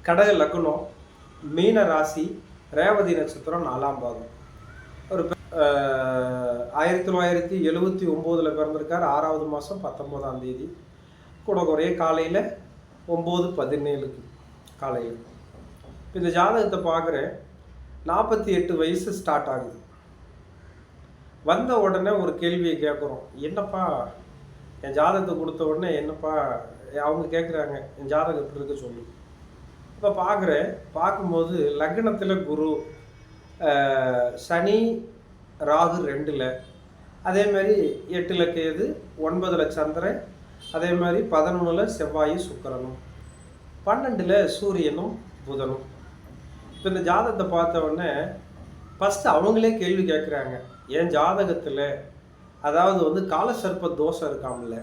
கடக லக்னம், மீன ராசி, ரேவதி நட்சத்திரம் 4ஆம் பாதம். ஒரு 1979 பிறந்திருக்கார். 6வது மாதம் 19ஆம் தேதி. கூட குறைய காலையில் 9:17 காலையில். இப்போ இந்த ஜாதகத்தை பார்க்குறேன். 48 வயசு ஸ்டார்ட் ஆகுது. வந்த உடனே ஒரு கேள்வியை கேட்குறோம். என்னப்பா என் ஜாதகத்தை கொடுத்த உடனே என்னப்பா அவங்க கேட்குறாங்க, என் ஜாதகம் எப்படி இருக்கு சொல்லு. இப்போ பார்க்கும்போது லக்னத்தில் குரு, சனி ராகு 2ல், அதே மாதிரி 8ல் கேது, 9ல் சந்திரன், அதே மாதிரி 11ல் செவ்வாய் சுக்கிரனும், 12ல் சூரியனும் புதனும். இப்போ இந்த ஜாதகத்தை பார்த்த உடனே ஃபஸ்ட்டு அவங்களே கேள்வி கேட்குறாங்க, என் ஜாதகத்தில் அதாவது காலசர்ப்ப தோஷம் இருக்காமல்ல,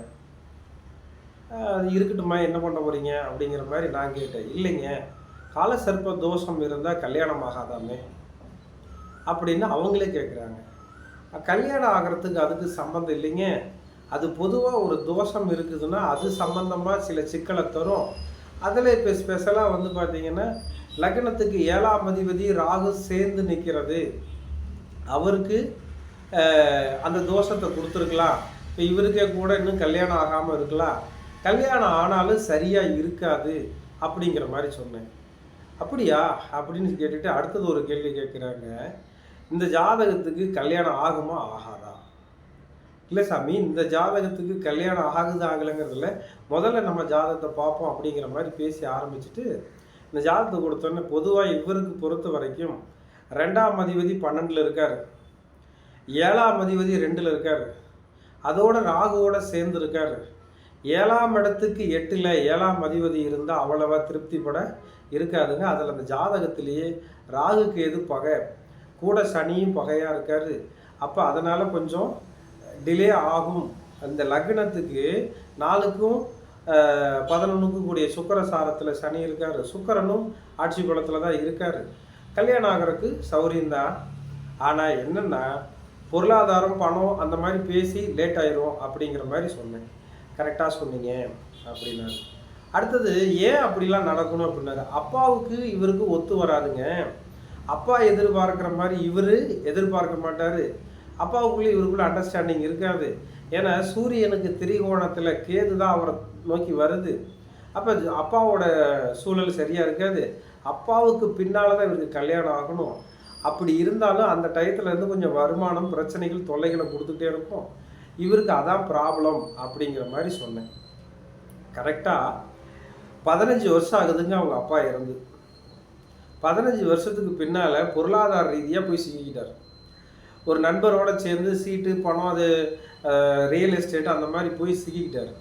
அது இருக்கட்டுமா, என்ன பண்ண போகிறீங்க அப்படிங்கிற மாதிரி நான் கேட்டேன். இல்லைங்க, காலசர்ப்ப தோஷம் இருந்தால் கல்யாணம் ஆகாதாமே அப்படின்னு அவங்களே கேட்குறாங்க. கல்யாணம் ஆகிறதுக்கு அதுக்கு சம்மந்தம் இல்லைங்க, அது பொதுவாக ஒரு தோஷம் இருக்குதுன்னா அது சம்மந்தமாக சில சிக்கலை தரும். அதில் இப்போ ஸ்பெஷலாக பார்த்தீங்கன்னா லக்னத்துக்கு 7ஆம் அதிபதி ராகு சேர்ந்து நிற்கிறது, அவருக்கு அந்த தோஷத்தை கொடுத்துருக்கலாம். இப்போ இவருக்கே கூட இன்னும் கல்யாணம் ஆகாமல் இருக்கலாம், கல்யாணம் ஆனாலும் சரியாக இருக்காது அப்படிங்கிற மாதிரி சொன்னேன். அப்படியா அப்படின்னு கேட்டுட்டு அடுத்தது ஒரு கேள்வி கேட்குறாங்க, இந்த ஜாதகத்துக்கு கல்யாணம் ஆகுமா ஆகாதா? இல்லை சாமி, இந்த ஜாதகத்துக்கு கல்யாணம் ஆகுது ஆகலைங்கிறதுல முதல்ல நம்ம ஜாதகத்தை பார்ப்போம் அப்படிங்கிற மாதிரி பேசி ஆரம்பிச்சுட்டு இந்த ஜாதகத்தை கொடுத்தோன்னே பொதுவாக இவருக்கு பொறுத்த வரைக்கும் 2ஆம் அதிபதி 12ல் இருக்கார், 7ஆம் அதிபதி 2ல் இருக்கார், அதோட ராகுவோட சேர்ந்து இருக்கார். 7ஆம் இடத்துக்கு 8ல் 7ஆம் அதிபதி இருந்தால் அவ்வளவா திருப்திப்பட இருக்காதுங்க. அதில் அந்த ஜாதகத்திலேயே ராகு கேது பகை, கூட சனியும் பகையாக இருக்கார். அப்போ அதனால் கொஞ்சம் டிலே ஆகும். அந்த லக்னத்துக்கு 4க்கும் 11க்கும் கூடிய சுக்கிர சாரத்தில் சனி இருக்கார், சுக்கிரனும் ஆட்சி பலத்தில் தான் இருக்கார். கல்யாணம் ஆகிறதுக்கு சௌரியம்தான். ஆனால் என்னென்னா பொருளாதாரம் பணம் அந்த மாதிரி பேசி லேட் ஆயிரும் அப்படிங்கிற மாதிரி சொன்னேன். கரெக்டாக சொன்னீங்க அப்படின்னாரு. அடுத்தது ஏன் அப்படிலாம் நடக்கணும் அப்படின்னாரு. அப்பாவுக்கு இவருக்கு ஒத்து வராதுங்க, அப்பா எதிர்பார்க்குற மாதிரி இவர் எதிர்பார்க்க மாட்டார், அப்பாவுக்குள்ளே இவருக்குள்ள அண்டர்ஸ்டாண்டிங் இருக்காது. ஏன்னா சூரியனுக்கு திரிகோணத்தில் கேது தான் அவரை நோக்கி வருது. அப்போ அப்பாவோட சூழல் சரியாக இருக்காது. அப்பாவுக்கு பின்னால் தான் இவருக்கு கல்யாணம் ஆகணும். அப்படி இருந்தாலும் அந்த டயத்துலேருந்து கொஞ்சம் வருமானம் பிரச்சனைகள் தொல்லைகளை கொடுத்துட்டே இருக்கும். இவருக்கு அதான் ப்ராப்ளம் அப்படிங்கிற மாதிரி சொன்னேன். கரெக்டாக 15 வருஷம் ஆகுதுங்க அவங்க அப்பா இறந்து. 15 வருஷத்துக்கு பின்னால் பொருளாதார ரீதியாக போய் சிக்கிக்கிட்டார். ஒரு நண்பரோடு சேர்ந்து சீட்டு பணம் அது ரியல் எஸ்டேட் அந்த மாதிரி போய் சிக்கிக்கிட்டார்.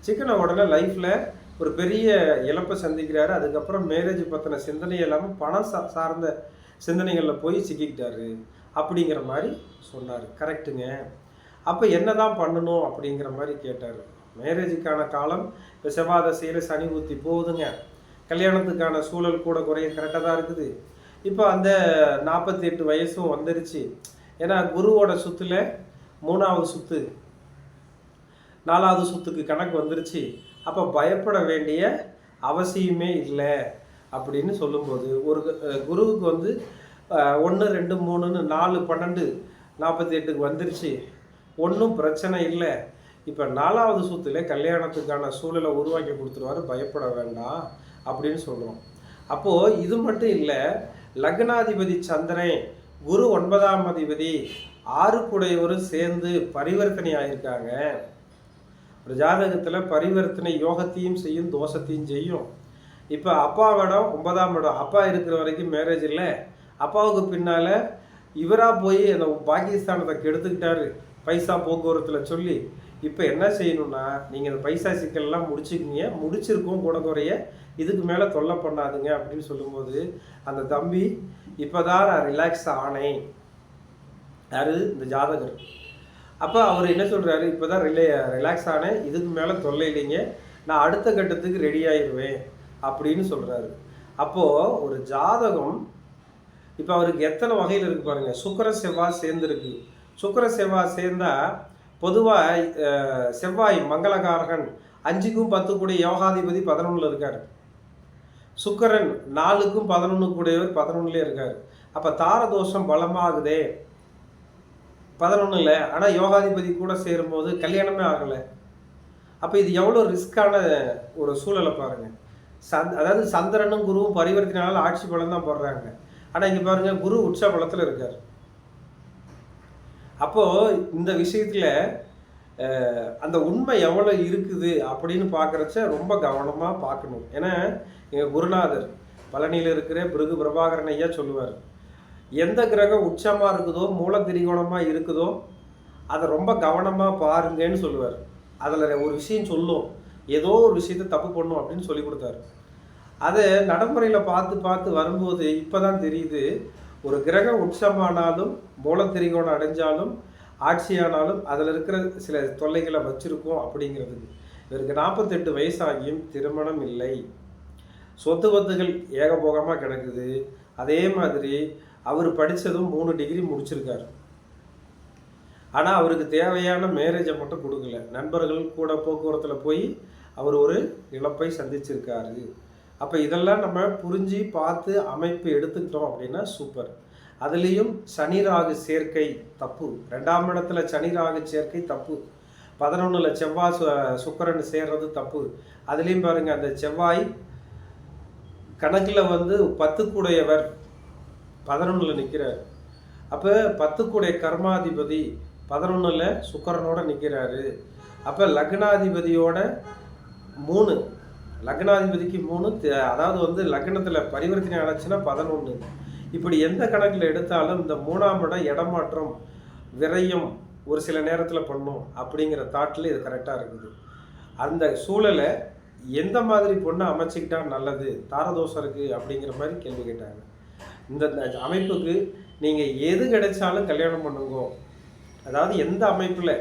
சிக்கன உடனே லைஃப்பில் ஒரு பெரிய இழப்பை சந்திக்கிறாரு. அதுக்கப்புறம் மேரேஜ் பற்றின சிந்தனை இல்லாமல் பணம் சார்ந்த சிந்தனைகளில் போய் சிக்கிக்கிட்டாரு அப்படிங்கிற மாதிரி சொன்னார். கரெக்டுங்க. அப்போ என்ன தான் பண்ணணும் அப்படிங்கிற மாதிரி கேட்டார். மேரேஜுக்கான காலம் இப்போ செவ்வாய் தசையில் சனி ஊற்றி போகுதுங்க. கல்யாணத்துக்கான சூழல் கூட குறைய கரெக்டாக தான் இருக்குது. இப்போ அந்த 48 வயசும் வந்துருச்சு. ஏன்னா குருவோட சுற்றுல 3வது சுற்று 4வது சுற்றுக்கு கணக்கு வந்துருச்சு. அப்போ பயப்பட வேண்டிய அவசியமே இல்லை அப்படின்னு சொல்லும்போது ஒரு குருவுக்கு 1 2 3ன்னு 4 12 48க்கு வந்துருச்சு, ஒன்றும் பிரச்சனை இல்லை. இப்போ 4வது சுற்றுல கல்யாணத்துக்கான சூழலை உருவாக்கி கொடுத்துருவாரு, பயப்பட வேண்டாம் அப்படின்னு சொல்கிறோம். அப்போது இது மட்டும் இல்லை, லக்னாதிபதி சந்திரன் குரு 9ஆம் அதிபதி 6 சேர்ந்து பரிவர்த்தனை ஆகியிருக்காங்க. ஒரு ஜாதகத்தில் பரிவர்த்தனை யோகத்தையும் செய்யும் தோஷத்தையும் செய்யும். இப்போ அப்பாவிடம் 9ஆம் இடம், அப்பா இருக்கிற வரைக்கும் மேரேஜ் இல்லை, அப்பாவுக்கு பின்னால் இவராக போய் அந்த பாகிஸ்தானத்தை கெடுத்துக்கிட்டாரு பைசா போக்குவரத்தில் சொல்லி. இப்போ என்ன செய்யணும்னா நீங்கள் இந்த பைசா சிக்கல்லாம் முடிச்சுக்கிங்க, முடிச்சிருக்கோம் கூட குறைய, இதுக்கு மேலே தொல்லை பண்ணாதுங்க அப்படின்னு சொல்லும்போது அந்த தம்பி இப்போ தான் நான் ரிலாக்ஸ் ஆனேன், யார் இந்த ஜாதகர். அப்போ அவர் என்ன சொல்கிறாரு, இப்போ தான் ரிலாக்ஸ் ஆனேன், இதுக்கு மேலே தொல்லை இல்லைங்க, நான் அடுத்த கட்டத்துக்கு ரெடி ஆயிடுவேன் அப்படின்னு சொல்கிறாரு. அப்போது ஒரு ஜாதகம் இப்போ அவருக்கு எத்தனை வகையில் இருக்குது பாருங்கள். சுக்கிர செவ்வாய் சேர்ந்துருக்கு. சுக்கிர செவ்வாய் சேர்ந்தால் பொதுவாக செவ்வாய் மங்களகாரகன் 5க்கும் 10 கூட யோகாதிபதி 11ல் இருக்கார். சுக்கிரன் 4க்கும் 11 கூடியவர் 11லே இருக்காரு. அப்ப தார தோஷம் பலமாகுதே 11ல. ஆனா யோகாதிபதி கூட சேரும்போது கல்யாணமே ஆகல. அப்ப இது எவ்வளோ ரிஸ்க்கான ஒரு சூழலை பாருங்க. அதாவது சந்திரனும் குருவும் பரிவர்த்தனையால ஆட்சி பலம் தான் போடுறாங்க. ஆனா இங்க பாருங்க குரு உச்ச பலத்துல இருக்காரு. அப்போ இந்த விஷயத்துல அந்த உண்மை எவ்வளோ இருக்குது அப்படின்னு பார்க்குறச்ச ரொம்ப கவனமாக பார்க்கணும். ஏன்னா எங்கள் குருநாதர் பழனியில் இருக்கிற பிருகு பிரபாகரன் ஐயா சொல்லுவார், எந்த கிரகம் உச்சமாக இருக்குதோ மூல திரிகோணமாக இருக்குதோ அதை ரொம்ப கவனமாக பாருங்கன்னு சொல்லுவார். அதில் ஒரு விஷயம் சொல்லும், ஏதோ ஒரு விஷயத்தை தப்பு பண்ணும் அப்படின்னு சொல்லி கொடுத்தாரு. அதை நடைமுறையில் பார்த்து பார்த்து வரும்போது இப்போ தான் தெரியுது, ஒரு கிரகம் உச்சமானாலும் மூல திரிகோணம் அடைஞ்சாலும் ஆட்சியானாலும் அதில் இருக்கிற சில தொல்லைகளை வச்சிருக்கோம் அப்படிங்கிறதுக்கு. இவருக்கு 48 வயசாகியும் திருமணம் இல்லை, சொத்து பத்துகள் ஏகபோகமாக கிடக்குது. அதே மாதிரி அவர் படித்ததும் 3 டிகிரி முடிச்சிருக்காரு. ஆனால் அவருக்கு தேவையான மேரேஜை மட்டும் கொடுக்கல. நண்பர்கள் கூட போக்குவரத்தில் போய் அவர் ஒரு இழப்பை சந்திச்சிருக்காரு. அப்போ இதெல்லாம் நம்ம புரிஞ்சு பார்த்து அமைப்பு எடுத்துக்கிட்டோம் அப்படின்னா சூப்பர். அதுலேயும் சனி ராகு சேர்க்கை தப்பு. 2ஆம் இடத்துல சனி ராகு சேர்க்கை தப்பு. 11ல் செவ்வாய் சுக்கிரன் சேர்றது தப்பு. அதுலேயும் பாருங்கள், அந்த செவ்வாய் கணக்கில் 10 கூடையவர் 11ல் நிற்கிறார். அப்போ 10 கூடைய கர்மாதிபதி 11ல் சுக்கிரனோட நிற்கிறாரு. அப்போ லக்னாதிபதியோட 3, லக்னாதிபதிக்கு 3, அதாவது லக்னத்தில் பரிவர்த்தனை ஆச்சுன்னா 11. இப்படி எந்த கணக்கில் எடுத்தாலும் இந்த 3ஆம் இடம் இடமாற்றம் விரயம் ஒரு சில நேரத்தில் பண்ணும் அப்படிங்கிற தாட்டில் இது கரெக்டாக இருக்குது. அந்த சூழலை எந்த மாதிரி பொண்ணை அமைச்சிக்கிட்டா நல்லது, தாரதோஷம் இருக்குது அப்படிங்கிற மாதிரி கேள்வி கேட்டாங்க. இந்த அமைப்புக்கு நீங்கள் எது கிடைச்சாலும் கல்யாணம் பண்ணுங்க. அதாவது எந்த அமைப்பில்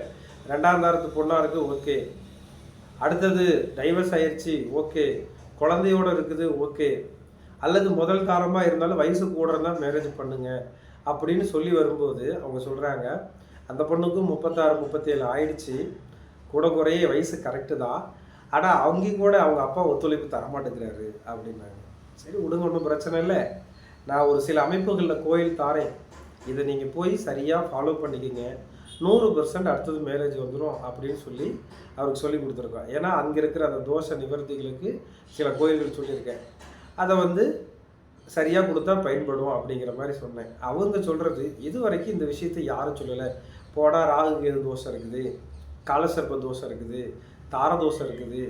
2ஆம் தாரத்து பொண்ணாக இருக்குது ஓகே, அடுத்தது டைவர்ஸ் ஆயிடுச்சு ஓகே, குழந்தையோடு இருக்குது ஓகே, அல்லது முதல் தாரமாக இருந்தாலும் வயசு கூட இருந்தால் மேரேஜ் பண்ணுங்க அப்படின்னு சொல்லி வரும்போது அவங்க சொல்கிறாங்க, அந்த பொண்ணுக்கும் 36 37 ஆயிடுச்சு, கூட குறைய வயசு கரெக்டு தான், ஆனால் அவங்க கூட அவங்க அப்பா ஒத்துழைப்பு தரமாட்டேங்கிறாரு அப்படின்னாங்க. சரி விடுங்க, ஒன்றும் பிரச்சனை இல்லை, நான் ஒரு சில அமைப்புகளில் கோயில் தாரேன், இதை நீங்கள் போய் சரியாக ஃபாலோ பண்ணிக்கோங்க, 100% அடுத்தது மேரேஜ் வந்துடும் அப்படின்னு சொல்லி அவருக்கு சொல்லி கொடுத்துருக்கோம். ஏன்னா அங்கே இருக்கிற அந்த தோஷ நிவர்த்திகளுக்கு சில கோயில்கள் சொல்லியிருக்கேன், அதை சரியாக கொடுத்தா பயன்படும் அப்படிங்கிற மாதிரி சொன்னேன். அவங்க சொல்கிறது இது வரைக்கும் இந்த விஷயத்தை யாரும் சொல்லலை. போடா ராகு கேது தோஷம் இருக்குது, காலசர்ப்ப தோஷம் இருக்குது, தாரதோஷம் இருக்குது,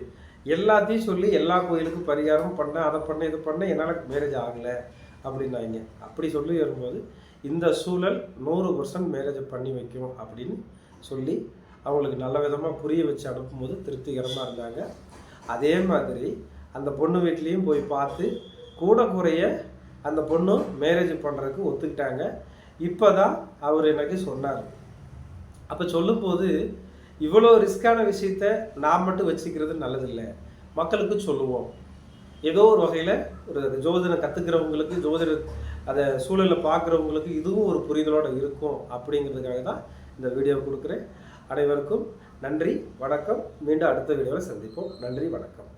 எல்லாத்தையும் சொல்லி எல்லா கோயிலுக்கும் பரிகாரம் பண்ண, அதை பண்ண, இதை பண்ண, என்னால் மேரேஜ் ஆகலை அப்படின்னாங்க. அப்படி சொல்லி வரும்போது இந்த சூழல் 100% மேரேஜை பண்ணி வைக்கும் அப்படின்னு சொல்லி அவங்களுக்கு நல்ல விதமாக புரிய வச்சு அனுப்பும்போது திருப்திகரமாக இருந்தாங்க. அதே மாதிரி அந்த பொண்ணு வீட்லேயும் போய் பார்த்து கூட குறைய அந்த பொண்ணு மேரேஜ் பண்ணுறதுக்கு ஒத்துக்கிட்டாங்க. இப்போ தான் அவர் எனக்கு சொன்னார். அப்போ சொல்லும்போது இவ்வளோ ரிஸ்க்கான விஷயத்த நான் மட்டும் வச்சுக்கிறது நல்லதில்லை, மக்களுக்கு சொல்லுவோம். ஏதோ ஒரு வகையில் ஒரு ஜோதிடம் கற்றுக்கிறவங்களுக்கு, ஜோதிட அதை சூழலை பார்க்குறவங்களுக்கு இதுவும் ஒரு புரிதலோடு இருக்கும் அப்படிங்கிறதுக்காக தான் இந்த வீடியோ கொடுக்குறேன். அனைவருக்கும் நன்றி, வணக்கம். மீண்டும் அடுத்த வீடியோவில் சந்திப்போம். நன்றி, வணக்கம்.